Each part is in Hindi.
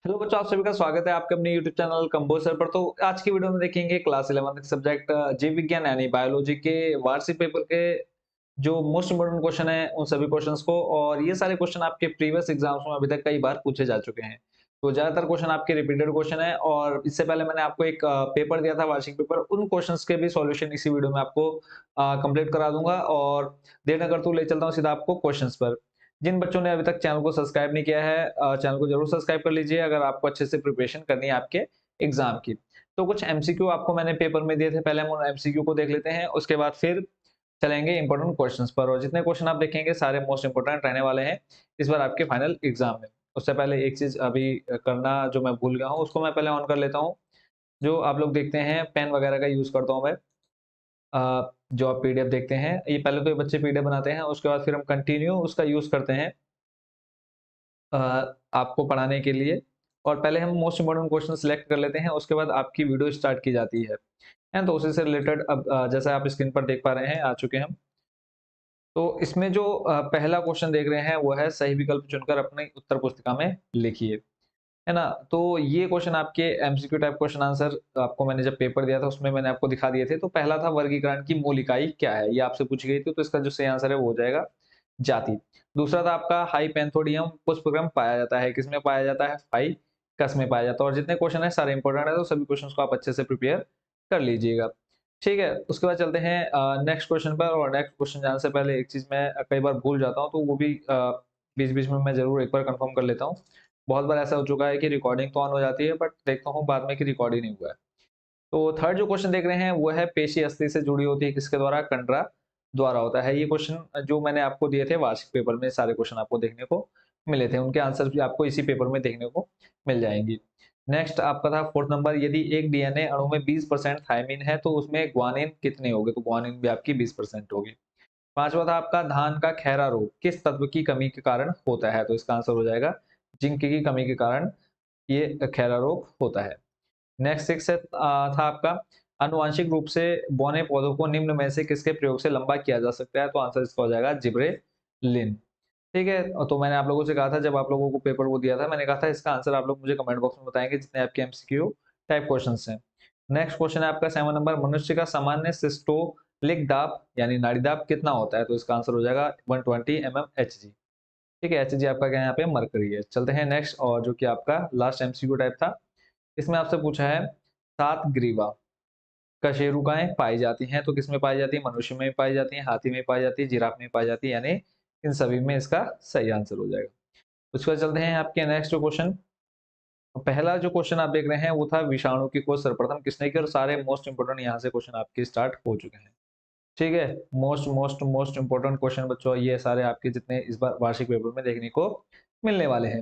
हेलो बच्चों, आप सभी का स्वागत है आपके अपने यूट्यूब चैनल कंपोजर पर। तो आज की वीडियो में देखेंगे क्लास 11 सब्जेक्ट जीव विज्ञान यानी बायोलॉजी के वार्षिक पेपर के जो मोस्ट इम्पोर्टेंट क्वेश्चन है उन सभी क्वेश्चंस को। और ये सारे क्वेश्चन आपके प्रीवियस एग्जाम्स में अभी तक कई बार पूछे जा चुके हैं। तो ज्यादातर क्वेश्चन आपके रिपीटेड क्वेश्चन है और इससे पहले मैंने आपको एक पेपर दिया था वार्षिक पेपर, उन क्वेश्चंस के भी सॉल्यूशन इसी वीडियो में आपको कंप्लीट करा दूंगा। और देर न करते हुए ले चलता हूँ सीधा आपको क्वेश्चंस पर। जिन बच्चों ने अभी तक चैनल को सब्सक्राइब नहीं किया है, चैनल को जरूर सब्सक्राइब कर लीजिए अगर आपको अच्छे से प्रिपरेशन करनी है आपके एग्जाम की। तो कुछ एमसीक्यू आपको मैंने पेपर में दिए थे, पहले हम उन एमसीक्यू को देख लेते हैं, उसके बाद फिर चलेंगे इंपॉर्टेंट क्वेश्चंस पर। और जितने क्वेश्चन आप देखेंगे सारे मोस्ट इंपोर्टेंट रहने वाले हैं इस बार आपके फाइनल एग्जाम में। उससे पहले एक चीज अभी करना जो मैं भूल गया हूँ उसको मैं पहले ऑन कर लेता हूँ। जो आप लोग देखते हैं पेन वगैरह का यूज करता हूँ मैं। जो आप पीडीएफ देखते हैं, ये पहले तो ये बच्चे पीडीएफ बनाते हैं, उसके बाद फिर हम कंटिन्यू उसका यूज करते हैं अ, आपको पढ़ाने के लिए। और पहले हम मोस्ट इम्पोर्टेंट क्वेश्चन सिलेक्ट कर लेते हैं, उसके बाद आपकी वीडियो स्टार्ट की जाती है। तो उसी से रिलेटेड अब जैसा आप स्क्रीन पर देख पा रहे हैं आ चुके हैं हम। तो इसमें जो पहला क्वेश्चन देख रहे हैं वो है सही विकल्प चुनकर अपनी उत्तर पुस्तिका में लिखिए, है ना। तो ये क्वेश्चन आपके एमसीक्यू टाइप क्वेश्चन आंसर आपको मैंने जब पेपर दिया था उसमें मैंने आपको दिखा दिए थे। तो पहला था वर्गीकरण की मूल इकाई क्या है, ये आपसे पूछी गई थी, तो इसका जो सही आंसर है वो हो जाएगा जाति। दूसरा था आपका हाइपेंथोडियम पुष्पक्रम पाया जाता है किसमें पाया जाता है, फाइकस में पाया जाता है। और जितने क्वेश्चन है सारे इंपॉर्टेंट है, तो सभी क्वेश्चन को आप अच्छे से प्रिपेयर कर लीजिएगा। ठीक है, उसके बाद चलते हैं नेक्स्ट क्वेश्चन पर। और नेक्स्ट क्वेश्चन जाने से पहले एक चीज मैं कई बार भूल जाता हूँ, तो वो भी बीच बीच में मैं जरूर एक बार कंफर्म कर लेता हूँ। बहुत बार ऐसा हो चुका है कि रिकॉर्डिंग तो ऑन हो जाती है बट देखता हूँ बाद में कि रिकॉर्ड ही नहीं हुआ है। तो थर्ड जो क्वेश्चन देख रहे हैं वो है पेशी अस्थि से जुड़ी होती है किसके द्वारा, कंडरा द्वारा होता है। ये क्वेश्चन जो मैंने आपको दिए थे वार्षिक पेपर में, सारे क्वेश्चन आपको देखने को मिले थे, उनके आंसर भी आपको इसी पेपर में देखने को मिल जाएंगी। नेक्स्ट आपका था फोर्थ नंबर, यदि एक डीएनए अणु में 20% थायमिन है तो उसमें ग्वानिन कितने होंगे, तो ग्वानिन भी आपकी 20% होगी। पांचवा था आपका धान का खैरा रोग किस तत्व की कमी के कारण होता है, तो इसका आंसर हो जाएगा जिंक की कमी के कारण ये खैरा रोग होता है। नेक्स्ट सिक्स था आपका आनुवांशिक रूप से बौने पौधों को निम्न में से किसके प्रयोग से लंबा किया जा सकता है, तो आंसर इसका हो जाएगा जिब्रेलिन। ठीक है, तो मैंने आप लोगों से कहा था जब आप लोगों को पेपर वो दिया था, मैंने कहा था इसका आंसर आप लोग मुझे कमेंट बॉक्स में बताएंगे जितने आपके एमसीक्यू टाइप क्वेश्चंस हैं। नेक्स्ट क्वेश्चन है आपका 7 नंबर, मनुष्य का सामान्य सिस्टोलिक दाब यानी नाड़ी दाब कितना होता है, तो इसका आंसर हो जाएगा 120 mmHg। ठीक है, एचजी आपका क्या है यहाँ पे मरकरी है। चलते हैं नेक्स्ट, और जो कि आपका लास्ट एमसीक्यू टाइप था, इसमें आपसे पूछा है सात ग्रीवा कशेरुकाएं पाई जाती हैं तो किसमें पाई जाती है, मनुष्य में पाई जाती है, हाथी में पाई जाती है, जिराफ में पाई जाती है, यानी इन सभी में इसका सही आंसर हो जाएगा। उसके बाद चलते हैं आपके नेक्स्ट क्वेश्चन। पहला जो क्वेश्चन आप देख रहे हैं वो था विषाणु की खोज सर्वप्रथम किसने की, और सारे मोस्ट इंपोर्टेंट यहाँ से क्वेश्चन आपके स्टार्ट हो चुके हैं। ठीक है, most most most important question बच्चों ये सारे आपके जितने इस बार वार्षिक पेपर में देखने को मिलने वाले हैं।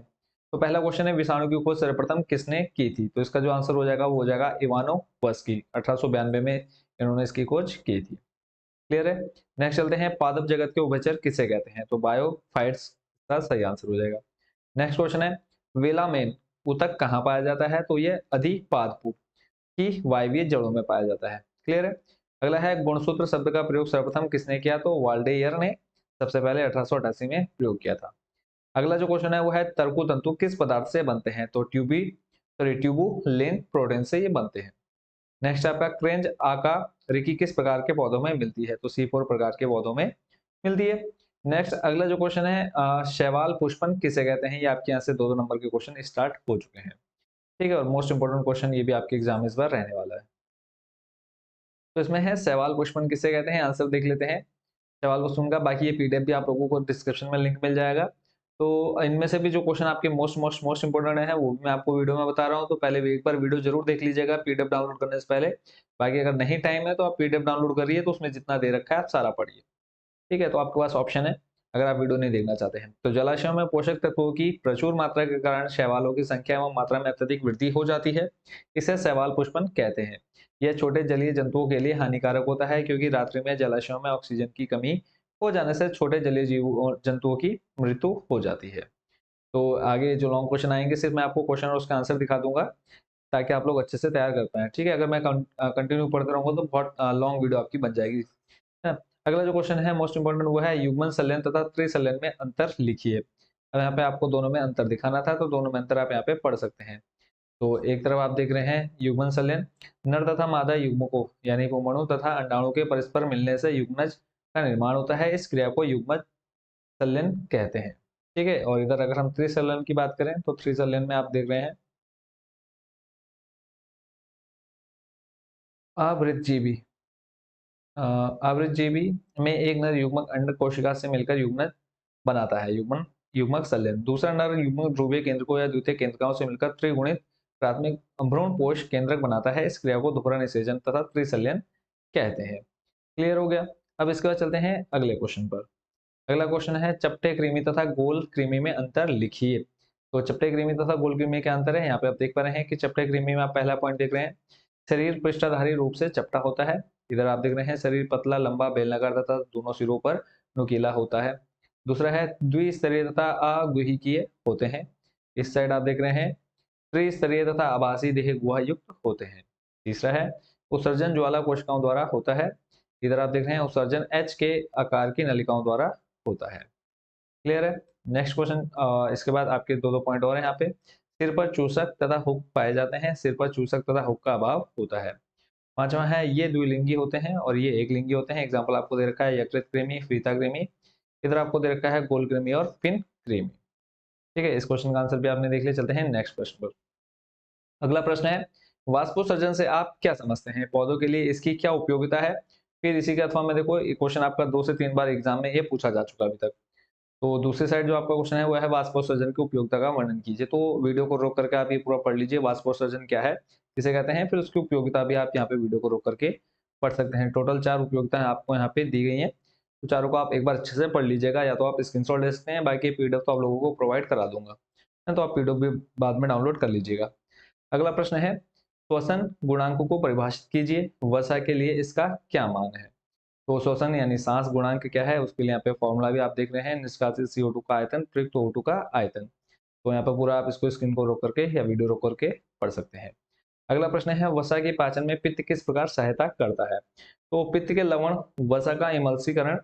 तो पहला क्वेश्चन है विषाणु की खोज सर्वप्रथम किसने की थी, तो इसका जो आंसर हो जाएगा वो हो जाएगा इवानोवस्की। 1892 में इन्होंने इसकी खोज की थी। क्लियर है। नेक्स्ट चलते हैं पादप जगत के उभयचर किसे कहते हैं, तो बायोफाइट्स का सही आंसर हो जाएगा। नेक्स्ट क्वेश्चन है वेलामेन ऊतक कहाँ पाया जाता है, तो ये अधिपादप की वायवीय जड़ों में पाया जाता है। क्लियर है। अगला है गुणसूत्र शब्द का प्रयोग सर्वप्रथम किसने किया, तो वाल्डेयर ने सबसे पहले 1888 में प्रयोग किया था। अगला जो क्वेश्चन है वो है तर्कु तंतु किस पदार्थ से बनते हैं, तो ट्यूबुलिन प्रोटीन से ये बनते हैं। नेक्स्ट आपका क्रेंज आकारिकी किस प्रकार के पौधों में मिलती है, तो C4 प्रकार के पौधों में मिलती है। नेक्स्ट अगला जो क्वेश्चन है शैवाल पुष्पन किसे कहते हैं, ये आपके यहाँ से दो दो नंबर के क्वेश्चन स्टार्ट हो चुके हैं। ठीक है, और मोस्ट इंपोर्टेंट क्वेश्चन ये भी आपके एग्जाम इस बार रहने वाला है। तो इसमें है शैवाल पुष्पन किसे कहते हैं, आंसर देख लेते हैं शैवाल पुष्पन का। बाकी ये पीडीएफ भी आप लोगों को डिस्क्रिप्शन में लिंक मिल जाएगा। तो इनमें से भी जो क्वेश्चन आपके मोस्ट मोस्ट मोस्ट इंपोर्टेंट है वो भी मैं आपको वीडियो में बता रहा हूँ, तो पहले भी एक बार वीडियो जरूर देख लीजिएगा पीडीएफ डाउनलोड करने से पहले। बाकी अगर नहीं टाइम है तो आप पीडीएफ डाउनलोड करिए, तो उसमें जितना दे रखा है आप सारा पढ़िए। ठीक है, तो आपके पास ऑप्शन है अगर आप वीडियो नहीं देखना चाहते हैं। तो जलाशयों में पोषक तत्वों की प्रचुर मात्रा के कारण शैवालों की संख्या एवं मात्रा में अत्यधिक वृद्धि हो जाती है, इसे शैवाल पुष्पन कहते हैं। यह छोटे जलीय जंतुओं के लिए हानिकारक होता है क्योंकि रात्रि में जलाशयों में ऑक्सीजन की कमी हो जाने से छोटे जलीय जीव जंतुओं की मृत्यु हो जाती है। तो आगे जो लॉन्ग क्वेश्चन आएंगे सिर्फ मैं आपको क्वेश्चन और उसका आंसर दिखा दूंगा ताकि आप लोग अच्छे से तैयार कर पाए। ठीक है, अगर मैं कंटिन्यू पढ़ते रहूंगा तो बहुत लॉन्ग वीडियो आपकी बन जाएगी। हाँ, अगला जो क्वेश्चन है मोस्ट इंपोर्टेंट वो है युग्मन संलयन तथा त्रिसंलयन में अंतर लिखिए। अब यहाँ पे आपको दोनों में अंतर दिखाना था, तो दोनों में अंतर आप यहाँ पे पढ़ सकते हैं। तो एक तरफ आप देख रहे हैं युग्मन संलयन, नर तथा मादा युग्मकों यानी पुंमड़ों तथा अंडाणु के परस्पर मिलने से युग्मनज का निर्माण होता है। इस क्रिया को युग्मज संलयन कहते हैं। ठीक है, और इधर अगर हम त्रिसंलयन की बात करें तो त्रिसंलयन में आप देख रहे हैं आवृतजीवी। आवृतजीवी में एक नर युग्मक अंड कोशिका से मिलकर युग्मन बनाता है, युग्मन युग्मक संलयन। दूसरा नर युग्मक ध्रुवीय केंद्रकों या द्वितीय केंद्रकों से मिलकर त्रिगुणित प्राथमिक भ्रूण पोष केंद्रक बनाता है। इस क्रिया को दोहरा निषेचन तथा त्रिसंलयन कहते हैं। क्लियर हो गया। अब इसके बाद चलते हैं अगले क्वेश्चन पर। अगला क्वेश्चन है चपटे कृमि तथा गोल कृमि में अंतर लिखिए। तो चपटे कृमि तथा गोल कृमि में क्या अंतर है, यहाँ पे आप देख पा रहे हैं कि चपटे कृमि में आप पहला पॉइंट देख रहे हैं, शरीर पृष्ठधारी रूप से चपटा होता है। इधर आप देख रहे हैं शरीर पतला लंबा बेलनाकार तथा दोनों सिरों पर नुकीला होता है। दूसरा है द्विस्तरीय तथा अगुहिकीय होते हैं। इस साइड आप देख रहे हैं त्रिस्तरीय तथा आभासी देह गुहा युक्त होते हैं। तीसरा है उत्सर्जन ज्वाला कोशिकाओं द्वारा होता है। इधर आप देख रहे हैं उत्सर्जन एच के आकार की नलिकाओं द्वारा होता है। क्लियर है। नेक्स्ट क्वेश्चन, इसके बाद आपके दो दो पॉइंट और हैं यहाँ पे। सिर पर चूसक तथा हुक पाए जाते हैं, सिर पर चूसक तथा हुक का अभाव होता है। पांचवा है ये द्विलिंगी होते हैं और ये एक लिंगी होते हैं। एग्जाम्पल आपको दे रखा है यकृत कृमि, फीता कृमि। इधर आपको दे रखा है गोल कृमि और फिन कृमि। ठीक है, इस क्वेश्चन का आंसर भी आपने देख लिया। चलते हैं नेक्स्ट प्रश्न पर। अगला प्रश्न है वाष्पोत्सर्जन से आप क्या समझते हैं, पौधों के लिए इसकी क्या उपयोगिता है। फिर इसी के अथवा में देखो क्वेश्चन आपका 2 से 3 बार एग्जाम में ये पूछा जा चुका अभी तक। तो दूसरी साइड जो आपका क्वेश्चन है वो है वाष्पोत्सर्जन की उपयोगिता का वर्णन कीजिए। तो वीडियो को रोक करके आप ये पूरा पढ़ लीजिए, वाष्पोत्सर्जन क्या है, किसे कहते हैं, फिर उसकी उपयोगिता भी आप यहाँ पे वीडियो को रोक करके पढ़ सकते हैं। टोटल 4 उपयोगिताएं आपको यहाँ पे दी गई हैं, तो चारों को आप एक बार अच्छे से पढ़ लीजिएगा, या तो आप स्क्रीनशॉट ले सकते हैं, बाकी पीडीएफ तो आप लोगों को प्रोवाइड करा दूंगा, तो आप पीडीएफ भी बाद में डाउनलोड कर लीजिएगा। अगला प्रश्न है श्वसन गुणांक को परिभाषित कीजिए, वसा के लिए इसका क्या मान है। तो श्वसन यानी सांस गुणांक क्या है, उसके लिए यहाँ पे फॉर्मूला भी आप देख रहे हैं, निष्कासित CO2 का आयतन प्रयुक्त O2 का आयतन। तो यहाँ पर पूरा आप इसको स्क्रीन को रोक करके या वीडियो रोक करके पढ़ सकते हैं। अगला प्रश्न है वसा के पाचन में पित्त किस प्रकार सहायता करता है। तो पित्त के लवण वसा का इमल्सीकरण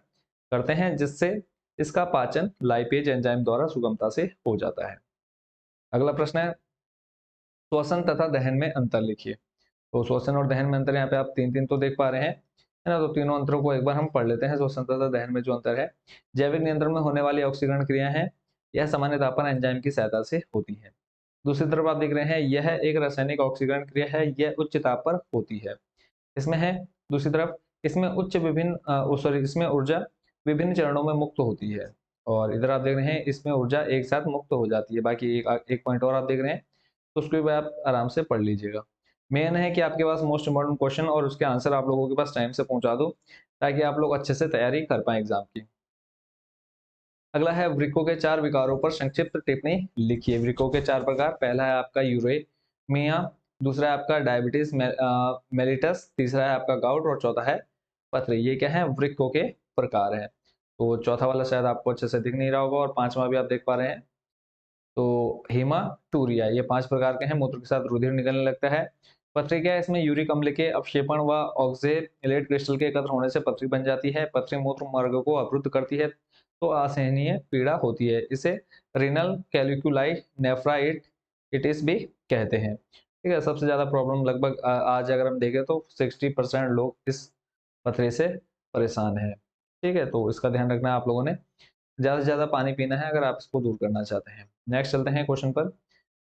करते हैं, जिससे इसका पाचन लाइपेज एंजाइम द्वारा सुगमता से हो जाता है। अगला प्रश्न है श्वसन तथा दहन में अंतर लिखिए। तो श्वसन और दहन में अंतर यहाँ पे आप तीन तीन तो देख पा रहे हैं, है ना। तो तीनों अंतरों को एक बार हम पढ़ लेते हैं। श्वसन तथा दहन में जो अंतर है, जैविक नियंत्रण में होने वाली ऑक्सीकरण क्रिया है, यह सामान्य तापमान एंजाइम की सहायता से होती है। दूसरी तरफ आप देख रहे हैं यह एक रासायनिक ऑक्सीकरण क्रिया है, यह उच्च ताप पर होती है। इसमें है दूसरी तरफ इसमें उच्च विभिन्न सॉरी इसमें ऊर्जा विभिन्न चरणों में मुक्त होती है, और इधर आप देख रहे हैं इसमें ऊर्जा एक साथ मुक्त हो जाती है। बाकी एक पॉइंट और आप देख रहे हैं, तो उसको भी आप आराम से पढ़ लीजिएगा। मेन है कि आपके पास मोस्ट इम्पोर्टेंट क्वेश्चन और उसके आंसर आप लोगों के पास टाइम से पहुंचा दो, ताकि आप लोग अच्छे से तैयारी कर पाए एग्जाम की। अगला है वृक्कों के 4 विकारों पर संक्षिप्त टिप्पणी लिखिए। वृक्कों के 4 प्रकार, पहला है आपका यूरेमिया, दूसरा है आपका डायबिटीज मेलिटस, तीसरा है आपका गाउट और चौथा है पथरी। ये क्या है, वृक्कों के प्रकार हैं। तो चौथा वाला शायद आपको अच्छे से दिख नहीं रहा होगा, और पांचवा भी आप देख पा रहे हैं। तो हेमाटूरिया, ये 5 प्रकार के हैं, मूत्र के साथ रुधिर निकलने लगता है। पथरी क्या है, इसमें यूरिक अम्ल के अवक्षेपण व ऑक्जेलेट क्रिस्टल के एकत्र होने से पथरी बन जाती है। पथरी मूत्र मार्ग को अवरुद्ध करती है, तो असहनीय पीड़ा होती है। इसे रीनल कैलिकुलाई नेफ्राइटिस भी कहते हैं। ठीक है, सबसे ज्यादा प्रॉब्लम लगभग आज अगर हम देखें तो 60% लोग इस पथरी से परेशान है। ठीक है, तो इसका ध्यान रखना है आप लोगों ने, ज्यादा से ज्यादा पानी पीना है अगर आप इसको दूर करना चाहते हैं। नेक्स्ट चलते हैं क्वेश्चन पर।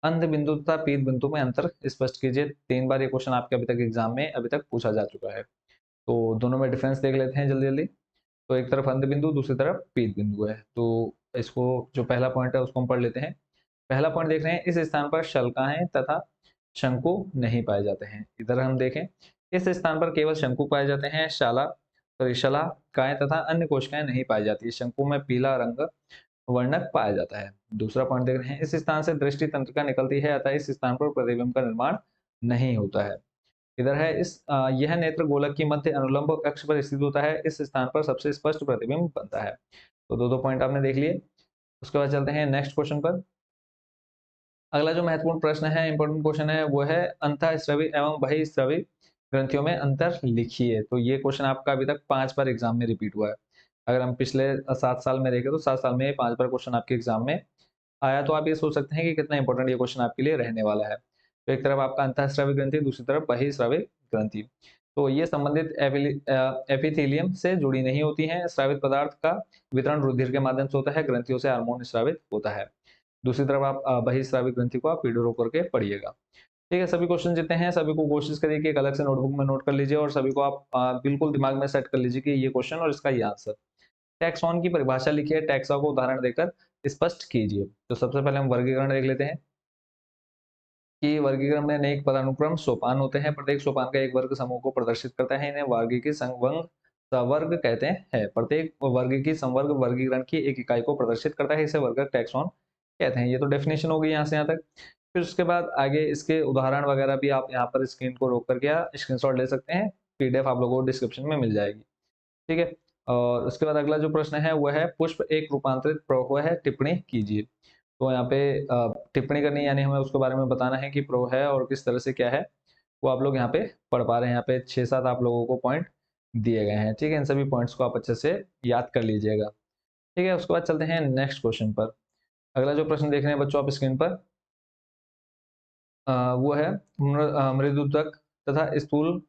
अंध बिंदु तथा पीत बिंदु में अंतर स्पष्ट कीजिए। 3 बार ये क्वेश्चन आपके अभी तक एग्जाम में अभी तक पूछा जा चुका है, तो दोनों में डिफरेंस देख लेते हैं जल्दी जल्दी। तो एक तरफ अंध बिंदु, दूसरी तरफ पीत बिंदु है। तो इसको जो पहला पॉइंट है उसको हम पढ़ लेते हैं। पहला पॉइंट देख रहे हैं, इस स्थान पर शल्काएं तथा शंकु नहीं पाए जाते हैं। इधर हम देखें, इस स्थान पर केवल शंकु पाए जाते हैं, शलाकाएं तथा अन्य कोशिकाएं नहीं पाई जाती। शंकु में पीला रंग वर्णक पाया जाता है। दूसरा पॉइंट देख रहे हैं, इस स्थान से दृष्टि तंत्रिका निकलती है, अतः इस स्थान पर प्रतिबिंब का निर्माण नहीं होता है। इधर है यह नेत्र गोलक की मध्य अनुलंब अक्ष पर स्थित होता है, इस स्थान पर सबसे स्पष्ट प्रतिबिंब बनता है। तो दो दो पॉइंट आपने देख लिए। उसके बाद चलते हैं नेक्स्ट क्वेश्चन पर। अगला जो महत्वपूर्ण प्रश्न है, इंपॉर्टेंट क्वेश्चन है, वो है अंतःस्रवी एवं बहिःस्रवी ग्रंथियों में अंतर लिखिए। तो ये क्वेश्चन आपका अभी तक 5 बार एग्जाम में रिपीट हुआ है। अगर हम पिछले 7 साल में देखें तो 7 साल में 5 बार क्वेश्चन आपके एग्जाम में आया तो आप ये सोच सकते हैं कि कितना इंपॉर्टेंट ये क्वेश्चन आपके लिए रहने वाला है। तो एक तरफ आपका अंतःस्रावी ग्रंथि, दूसरी तरफ बहिःस्रावी ग्रंथि। तो ये संबंधित एपिथेलियम से जुड़ी नहीं होती हैं। स्रावित पदार्थ का वितरण रुधिर के माध्यम से होता है, ग्रंथियों से हार्मोन स्रावित होता है। दूसरी तरफ आप बहिःस्रावी ग्रंथि को आप पीढ़ी रोक करके पढ़िएगा। ठीक है, सभी क्वेश्चन जितने हैं सभी को कोशिश करिए कि एक अलग से नोटबुक में नोट कर लीजिए और सभी को आप बिल्कुल दिमाग में सेट कर लीजिए कि ये क्वेश्चन और इसका ये आंसर। टैक्सॉन की परिभाषा लिखिए, टैक्सा को उदाहरण देकर स्पष्ट कीजिए। तो सबसे पहले हम वर्गीकरण देख लेते हैं कि वर्गीकरण में अनेक पदानुक्रम सोपान होते हैं। प्रत्येक सोपान का एक वर्ग समूह को प्रदर्शित करता है। इन्हें वर्गीकी संवर्ग सवर्ग कहते हैं। प्रत्येक वर्गीकी संवर्ग वर्गीकरण की एक इकाई को प्रदर्शित करता है। इसे वर्ग टैक्सॉन कहते हैं। ये तो डेफिनेशन हो गई यहाँ से यहाँ तक। फिर उसके बाद आगे इसके उदाहरण वगैरह भी आप यहाँ पर स्क्रीन को रोक करके स्क्रीनशॉट ले सकते हैं। पीडीएफ आप लोगों को डिस्क्रिप्शन में मिल जाएगी। ठीक है, और उसके बाद अगला जो प्रश्न है वह है पुष्प एक रूपांतरित प्रवाह है, टिप्पणी कीजिए। तो यहाँ पे टिप्पणी करनी यानी हमें उसके बारे में बताना है कि प्रवाह है और किस तरह से क्या है, वो आप लोग यहाँ पे पढ़ पा रहे हैं। यहाँ पे 6-7 आप लोगों को पॉइंट दिए गए हैं। ठीक है, इन सभी पॉइंट्स को आप अच्छे से याद कर लीजिएगा। ठीक है, उसके बाद चलते हैं नेक्स्ट क्वेश्चन पर। अगला जो प्रश्न देख रहे हैं बच्चों आप स्क्रीन पर, वो है मृदुतक तथा स्थूल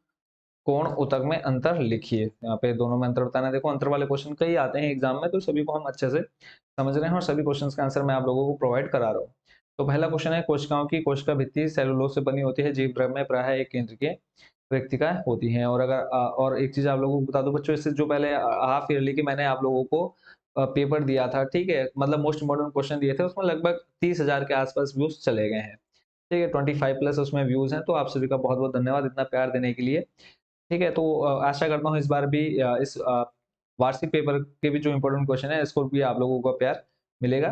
कोण उतक में अंतर लिखिए। यहाँ पे दोनों में अंतर बताना है। देखो अंतर वाले क्वेश्चन कई आते हैं एग्जाम में, तो सभी को हम अच्छे से समझ रहे हैं और सभी क्वेश्चंस का आंसर मैं आप लोगों को प्रोवाइड करा रहा हूँ। तो पहला क्वेश्चन है कोशिकाओं की कोशिका भित्ति सेलुलोज से बनी होती है। जीव द्रव्य में प्रायः एक केंद्र के रिक्तिका होती हैं। और अगर और एक चीज आप लोगों को बता दूं बच्चों, इससे जो पहले हाफ ईयरली की मैंने आप लोगों को पेपर दिया था, ठीक है, मतलब मोस्ट इम्पोर्टेंट क्वेश्चन दिए थे, उसमें लगभग 30,000 के आसपास व्यूज चले गए हैं। ठीक है, 25 प्लस उसमें व्यूज हैं। तो आप सभी का बहुत बहुत धन्यवाद इतना प्यार देने के लिए। ठीक है, तो आशा करता हूँ इस बार भी इस वार्षिक पेपर के भी जो इम्पोर्टेंट क्वेश्चन है इसको भी आप लोगों को प्यार मिलेगा।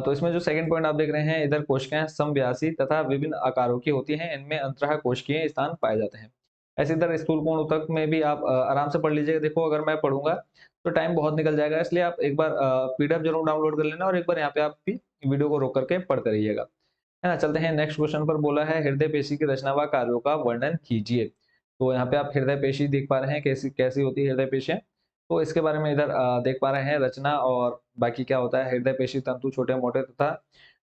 तो इसमें जो सेकंड पॉइंट आप देख रहे हैं, इधर कोशिकाएं समव्यासी तथा विभिन्न आकारों की होती हैं। इनमें अंततः कोशिकीय स्थान पाए जाते हैं। ऐसे इधर स्थूल कोण ऊतक में भी आप आराम से पढ़ लीजिएगा। देखो अगर मैं पढ़ूंगा तो टाइम बहुत निकल जाएगा, इसलिए आप एक बार पीडीएफ जरूर डाउनलोड कर लेना और एक बार यहाँ पे आप भी वीडियो को रोक करके पढ़ते रहिएगा, है ना। चलते हैं नेक्स्ट क्वेश्चन पर। बोला है हृदय पेशी की रचना व कार्यों का वर्णन कीजिए। तो यहाँ पे आप हृदय पेशी देख पा रहे हैं, कैसी कैसी होती है हृदय पेशियां। तो इसके बारे में इधर देख पा रहे हैं रचना और बाकी क्या होता है। हृदय पेशी तंतु छोटे मोटे तथा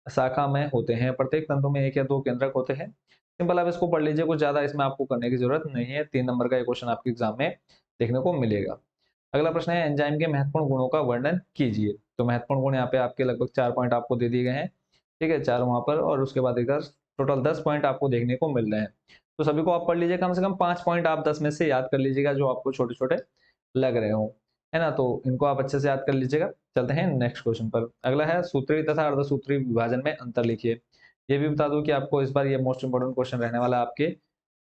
शाखा में होते हैं। प्रत्येक तंतु में एक या दो केंद्रक होते हैं। सिंपल आप इसको पढ़ लीजिए, कुछ ज्यादा इसमें आपको करने की जरूरत नहीं है। 3 नंबर का ये क्वेश्चन आपके एग्जाम में देखने को मिलेगा। अगला प्रश्न है एंजाइम के महत्वपूर्ण गुणों का वर्णन कीजिए। तो महत्वपूर्ण गुण यहाँ पे आपके लगभग 4 पॉइंट आपको दे दिए गए हैं। ठीक है, 4 वहां पर और उसके बाद इधर टोटल 10 पॉइंट आपको देखने को मिल रहे हैं। तो सभी को आप पढ़ लीजिए, कम से कम 5 पॉइंट आप 10 में से याद कर लीजिएगा जो आपको छोटे छोटे लग रहे हो, है ना। तो इनको आप अच्छे से याद कर लीजिएगा। चलते हैं नेक्स्ट क्वेश्चन पर। अगला है सूत्री तथा अर्धसूत्री विभाजन में अंतर लिखिए। ये भी बता दूं कि आपको इस बार ये मोस्ट इंपोर्टेंट क्वेश्चन रहने वाला है आपके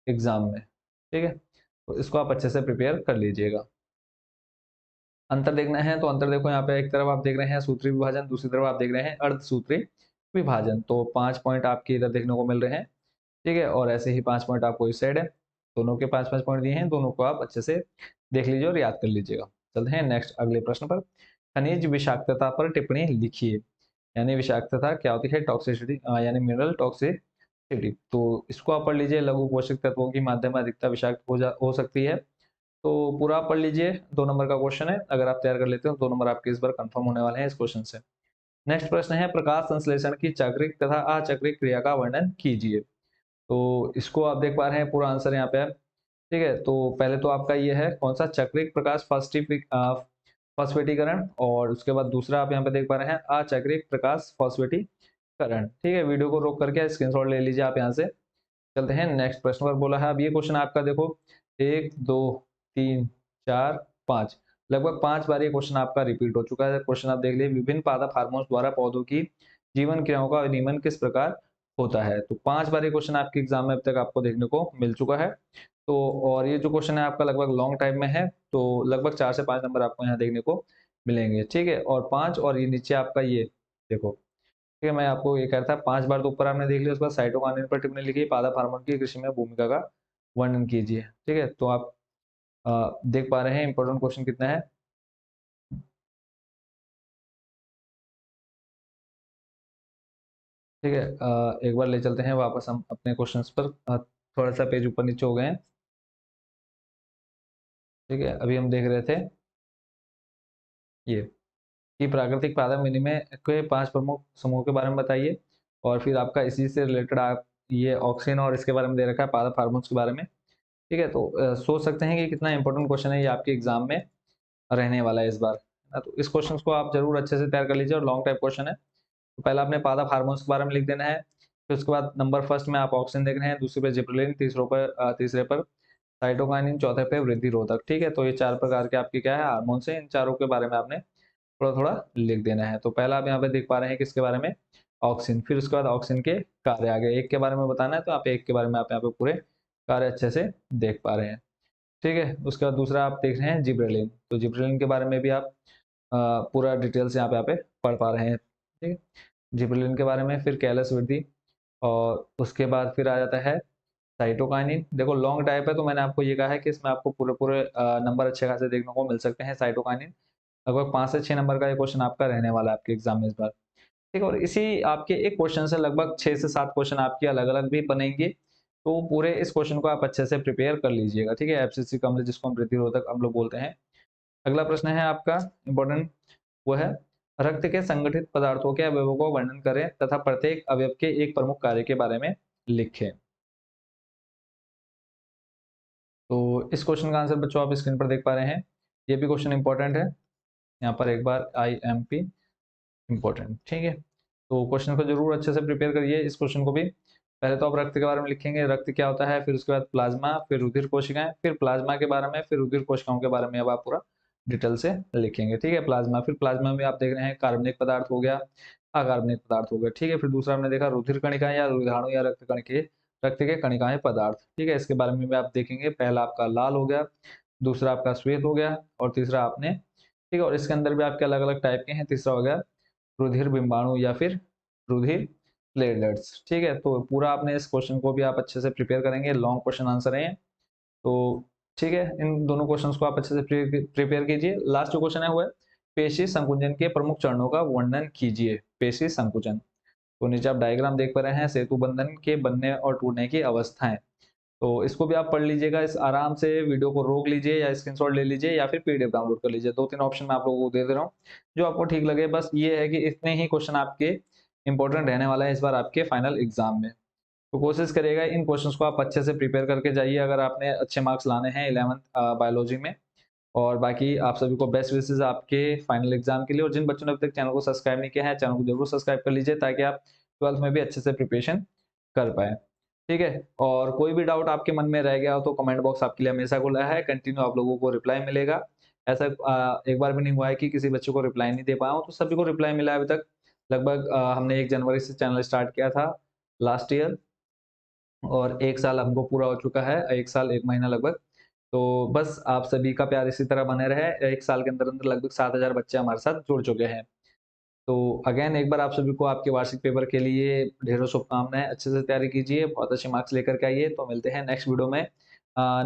एग्जाम में। ठीक है, तो इसको आप अच्छे से प्रिपेयर कर लीजिएगा। अंतर देखना है तो अंतर देखो, यहाँ पे एक तरफ आप देख रहे हैं सूत्री विभाजन, दूसरी तरफ आप देख रहे हैं अर्धसूत्री विभाजन। तो 5 पॉइंट आपके इधर देखने को मिल रहे हैं। ठीक है, और ऐसे ही 5 पॉइंट आपको इस साइड है। दोनों के 5-5 पॉइंट दिए हैं, दोनों को आप अच्छे से देख लीजिए और याद कर लीजिएगा। चलते हैं नेक्स्ट अगले प्रश्न पर। खनिज विषाक्तता पर टिप्पणी लिखिए। यानी विषाक्तता क्या होती है, टॉक्सिसिटी यानी मिनरल टॉक्सिसिटी। तो इसको आप पढ़ लीजिए। लघु पोषक तत्वों की माध्यम अधिकता विषाक्त हो सकती है। तो पूरा आप पढ़ लीजिए, 2 नंबर का क्वेश्चन है। अगर आप तैयार कर लेते हो 2 नंबर आपके इस बार कंफर्म होने वाले हैं इस क्वेश्चन से। नेक्स्ट प्रश्न है प्रकाश संश्लेषण की चक्रिक तथा अचक्रिक क्रिया का वर्णन कीजिए। तो इसको आप देख पा रहे हैं, पूरा आंसर यहाँ पे है। ठीक है, तो पहले तो आपका ये है कौन सा, चक्रिक प्रकाश फॉस्फेटीकरण, और उसके बाद दूसरा आप यहाँ पे देख पा रहे हैं अचक्रिक प्रकाश फॉस्फेटीकरण। ठीक है, वीडियो को रोक करके स्क्रीनशॉट ले लीजिए आप यहाँ से। चलते हैं नेक्स्ट प्रश्न पर। बोला है अब ये क्वेश्चन आपका देखो 1 2 3 4 5 लगभग 5 बार ये क्वेश्चन आपका रिपीट हो चुका है। क्वेश्चन आप देख लीजिए, विभिन्न पादप हार्मोन्स द्वारा पौधों की जीवन क्रियाओं का नियमन किस प्रकार होता है। तो 5 बार ये क्वेश्चन आपके एग्जाम में अब तक आपको देखने को मिल चुका है। तो और ये जो क्वेश्चन है आपका लगभग लॉन्ग टाइम में है, तो लगभग 4 से 5 नंबर आपको यहाँ देखने को मिलेंगे। ठीक है, और 5 और ये नीचे आपका ये देखो। ठीक है, मैं आपको ये कह रहा था 5 बार तो ऊपर आपने देख लिया, उसके बाद साइटोकाइनेन पर टिप्पणी लिखी, पादप हार्मोन की कृषि में भूमिका का वर्णन कीजिए। ठीक है, तो आप देख पा रहे हैं इंपॉर्टेंट क्वेश्चन कितना है। ठीक है, एक बार ले चलते हैं वापस हम अपने क्वेश्चंस पर। थोड़ा सा पेज ऊपर नीचे हो गए हैं। ठीक है, अभी हम देख रहे थे ये कि प्राकृतिक पादप विनिमय के 5 प्रमुख समूहों के बारे में बताइए। और फिर आपका इसी से रिलेटेड आप ये ऑक्सिन और इसके बारे में दे रखा है पादप हार्मोन्स के बारे में। ठीक है, तो सोच सकते हैं कि कितना इंपॉर्टेंट क्वेश्चन है ये आपके एग्जाम में रहने वाला है इस बार। तो इस क्वेश्चन को आप जरूर अच्छे से तैयार कर लीजिए और लॉन्ग टाइप क्वेश्चन है। तो पहला आपने पादप हार्मोन्स के बारे में लिख देना है, फिर उसके बाद नंबर फर्स्ट में आप ऑक्सिन देख रहे हैं, दूसरे पे जिबरेलिन, तीसरे पर साइटोकाइनिन, चौथे पे वृद्धि रोधक। ठीक है, तो ये 4 प्रकार के आपके क्या है हार्मोन्स हैं, इन चारों के बारे में आपने थोड़ा थोड़ा लिख देना है। तो पहला आप यहाँ पे देख पा रहे हैं किसके बारे में, ऑक्सिन। फिर उसके बाद ऑक्सिन के कार्य आगे एक के बारे में बताना है, तो आप एक के बारे में आप यहाँ पे पूरे कार्य अच्छे से देख पा रहे हैं। ठीक है, उसके बाद दूसरा आप देख रहे हैं जिब्रेलिन, तो जिब्रेलिन के बारे में भी आप पूरा डिटेल से यहाँ पे पढ़ पा रहे हैं। ठीक है, जिब्रेलिन के बारे में, फिर कैलस वृद्धि, और उसके बाद फिर आ जाता है साइटोकाइनिन। देखो लॉन्ग टाइप है तो मैंने आपको ये कहा है कि इसमें आपको पूरे पूरे नंबर अच्छे खासे देखने को मिल सकते हैं। साइटोकाइनिन लगभग 5 से 6 नंबर का ये क्वेश्चन आपका रहने वाला है आपके एग्जाम में इस बार। ठीक है, और इसी आपके एक क्वेश्चन से लगभग 6 से 7 क्वेश्चन आपके अलग अलग भी बनेंगे। तो पूरे इस क्वेश्चन को आप अच्छे से प्रिपेयर कर लीजिएगा। ठीक है, एफसीसी का अम्ल जिसको हम वृद्धिरोधक अम्ल बोलते हैं। अगला प्रश्न है आपका इंपॉर्टेंट, वो है रक्त के संगठित पदार्थों के अवयवों को वर्णन करें तथा प्रत्येक अवयव के एक प्रमुख कार्य के बारे में लिखें। तो इस क्वेश्चन का आंसर बच्चों आप स्क्रीन पर देख पा रहे हैं। ये भी क्वेश्चन इंपॉर्टेंट है, यहाँ पर एक बार IMP इंपॉर्टेंट। ठीक है, तो क्वेश्चन को जरूर अच्छे से प्रिपेयर करिए। इस क्वेश्चन को भी पहले तो आप रक्त के बारे में लिखेंगे, रक्त क्या होता है, फिर उसके बाद प्लाज्मा, फिर रुधिर कोशिकाएं, फिर प्लाज्मा के बारे में, फिर रुधिर कोशिकाओं के बारे में अब आप पूरा डिटेल से लिखेंगे। ठीक है, प्लाज्मा, फिर प्लाज्मा में आप देख रहे हैं कार्बनिक पदार्थ हो गया, अकार्बनिक पदार्थ हो गया। ठीक है, फिर दूसरा हमने देखा रुधिर कणिकाएं या रुधिराणु या रक्त के कणिकाएं पदार्थ। ठीक है, इसके बारे में भी आप देखेंगे। पहला आपका लाल हो गया, दूसरा आपका श्वेत हो गया, और तीसरा आपने, ठीक है, और इसके अंदर भी आपके अलग अलग टाइप के हैं। तीसरा हो गया रुधिर बिंबाणु या फिर रुधिर प्लेटलेट्स। ठीक है, तो पूरा आपने इस क्वेश्चन को भी आप अच्छे से प्रिपेयर करेंगे, लॉन्ग क्वेश्चन आंसर है। तो ठीक है, इन दोनों क्वेश्चंस को आप अच्छे से प्रिपेयर कीजिए। लास्ट जो क्वेश्चन है वो है पेशी संकुचन के प्रमुख चरणों का वर्णन कीजिए। पेशी संकुचन, तो नीचे आप डायग्राम देख पा रहे हैं, सेतु बंधन के बनने और टूटने की अवस्थाएं। तो इसको भी आप पढ़ लीजिएगा, इस आराम से वीडियो को रोक लीजिए या स्क्रीनशॉट ले लीजिए या फिर PDF डाउनलोड कर लीजिए। 2-3 ऑप्शन मैं आप लोगों को दे दे रहा हूँ, जो आपको ठीक लगे। बस ये है कि इतने ही क्वेश्चन आपके इंपॉर्टेंट रहने वाला है इस बार आपके फाइनल एग्जाम में। तो कोशिश करिएगा इन क्वेश्चंस को आप अच्छे से प्रिपेयर करके जाइए अगर आपने अच्छे मार्क्स लाने हैं 11th बायोलॉजी में। और बाकी आप सभी को बेस्ट विशेस आपके फाइनल एग्जाम के लिए। और जिन बच्चों ने अभी तक चैनल को सब्सक्राइब नहीं किया है, चैनल को जरूर सब्सक्राइब कर लीजिए ताकि आप 12th में भी अच्छे से प्रिपरेशन कर पाए। ठीक है, और कोई भी डाउट आपके मन में रह गया हो तो कमेंट बॉक्स आपके लिए हमेशा खुला है, कंटिन्यू आप लोगों को रिप्लाई मिलेगा। ऐसा एक बार भी नहीं हुआ है कि किसी बच्चे को रिप्लाई नहीं दे पाया हूँ, तो सभी को रिप्लाई मिला है अभी तक। लगभग हमने 1 जनवरी से चैनल स्टार्ट किया था लास्ट ईयर, और 1 साल हमको पूरा हो चुका है, 1 साल 1 महीना लगभग। तो बस आप सभी का प्यार इसी तरह बने रहे। 1 साल के अंदर लगभग 7,000 बच्चे हमारे साथ जुड़ चुके हैं। तो अगेन एक बार आप सभी को आपके वार्षिक पेपर के लिए ढेरों शुभकामनाएं। अच्छे से तैयारी कीजिए, बहुत अच्छे मार्क्स लेकर के आइए। तो मिलते हैं नेक्स्ट वीडियो में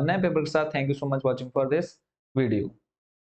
नए पेपर के साथ। Thank you so much watching for this video.